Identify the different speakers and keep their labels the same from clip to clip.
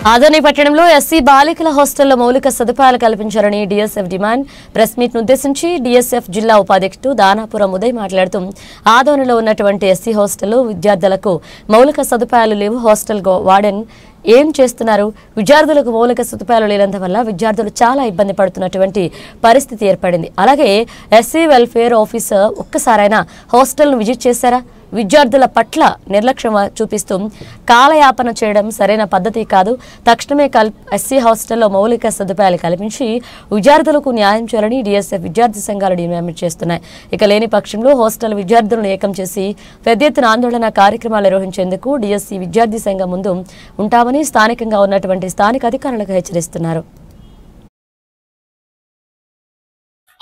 Speaker 1: ఆదోని పట్టణంలో ఎస్సీ బాలికల హాస్టల్లో మౌలిక సదుపాయాలు కల్పించాలని డీఎస్ఎఫ్ డిమాండ్. ప్రెస్ మీట్ ను ఉద్దేశించి డీఎస్ఎఫ్ జిల్లా ఉపాధ్యక్షుడు దానాపురం ఉదయ్ మాట్లాడుతూ ఆదోనిలో ఉన్నటువంటి ఎస్సీ హాస్టల్లో విద్యార్థులకు మౌలిక సదుపాయాలు లేవు. హాస్టల్ వార్డెన్ ఏం చేస్తున్నారు? విద్యార్థులకు మౌలిక సదుపాయాలు లేనందువల్ల విద్యార్థులు చాలా ఇబ్బంది పడుతున్నటువంటి పరిస్థితి ఏర్పడింది. అలాగే ఎస్సీ వెల్ఫేర్ ఆఫీసర్ ఒక్కసారైనా హాస్టల్ను విజిట్ చేశారా? విద్యార్థుల పట్ల నిర్లక్ష్యం చూపిస్తూ కాలయాపన చేయడం సరైన పద్ధతి కాదు. తక్షణమే ఎస్సీ హాస్టల్లో మౌలిక సదుపాయాలు కల్పించి విద్యార్థులకు న్యాయం చేయాలని డీఎస్ఎఫ్ విద్యార్థి సంఘాలు డిమాండ్ చేస్తున్నాయి. ఇక లేని పక్షంలో హాస్టల్ విద్యార్థులను ఏకం చేసి పెద్ద ఎత్తున ఆందోళన కార్యక్రమాలు నిర్వహించేందుకు డీఎస్సీ విద్యార్థి సంఘం ముందు ఉంటామని స్థానికంగా ఉన్నటువంటి స్థానిక అధికారులకు హెచ్చరిస్తున్నారు.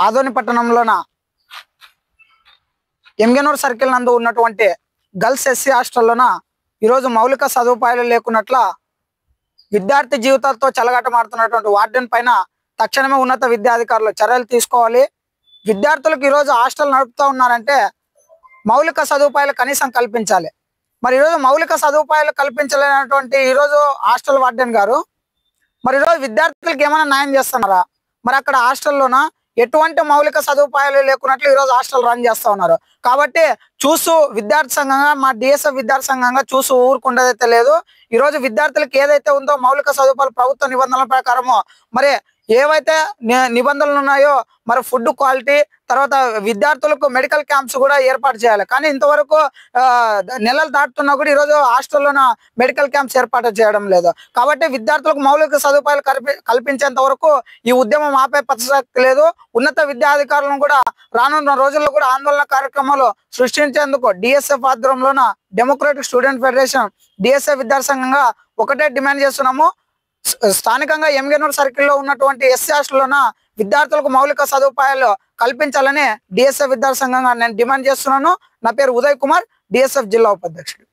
Speaker 2: ఆదోని పట్టణంలోన ఎంగనూరు సర్కిల్ నందు ఉన్నటువంటి గర్ల్స్ ఎస్సీ హాస్టల్లోన ఈరోజు మౌలిక సదుపాయాలు లేకున్నట్ల విద్యార్థి జీవితాలతో చెలగాటమాడుతున్నటువంటి వార్డెన్ పైన తక్షణమే ఉన్నత విద్యాధికారులు చర్యలు తీసుకోవాలి. విద్యార్థులకు ఈరోజు హాస్టల్ నడుపుతూ ఉన్నారంటే మౌలిక సదుపాయాలు కనీసం కల్పించాలి. మరి ఈరోజు మౌలిక సదుపాయాలు కల్పించలేనటువంటి ఈరోజు హాస్టల్ వార్డెన్ గారు మరి ఈరోజు విద్యార్థులకు ఏమైనా న్యాయం చేస్తున్నారా? మరి అక్కడ హాస్టల్లోన ఎటువంటి మౌలిక సదుపాయాలు లేకున్నట్లు ఈరోజు హాస్టల్ రన్ చేస్తూ ఉన్నారు. కాబట్టి చూసు విద్యార్థి సంఘంగా మా డిఎస్ఎఫ్ విద్యార్థి సంఘంగా చూసు ఊరుకుండదైతే లేదు. ఈరోజు విద్యార్థులకు ఏదైతే ఉందో మౌలిక సదుపాయాలు ప్రభుత్వ నిబంధనల ప్రకారము మరి ఏవైతే నిబంధనలు ఉన్నాయో మరి ఫుడ్ క్వాలిటీ తర్వాత విద్యార్థులకు మెడికల్ క్యాంప్స్ కూడా ఏర్పాటు చేయాలి. కానీ ఇంతవరకు నెలలు దాటుతున్నా కూడా ఈరోజు హాస్టల్లోన మెడికల్ క్యాంప్స్ ఏర్పాటు చేయడం లేదు. కాబట్టి విద్యార్థులకు మౌలిక సదుపాయాలు కల్పించేంత వరకు ఈ ఉద్యమం ఆపే ప్రసక్తి లేదు. ఉన్నత విద్యాధికారులను కూడా రానున్న రోజుల్లో కూడా ఆందోళన కార్యక్రమాలు సృష్టించేందుకు డిఎస్ఎఫ్ ఆధ్వర్యంలోన డెమోక్రటిక్ స్టూడెంట్ ఫెడరేషన్ డిఎస్ఎఫ్ విద్యార్థి సంఘంగా ఒకటే డిమాండ్ చేస్తున్నాము. స్థానికంగా ఎంగనూరు సర్కిల్లో ఉన్నటువంటి ఎస్సీ హాస్టల్లోన విద్యార్థులకు మౌలిక సదుపాయాలు కల్పించాలని డిఎస్ఎఫ్ విద్యార్థి సంఘంగా నేను డిమాండ్ చేస్తున్నాను. నా పేరు ఉదయ్ కుమార్, డిఎస్ఎఫ్ జిల్లా ఉపాధ్యక్షుడు.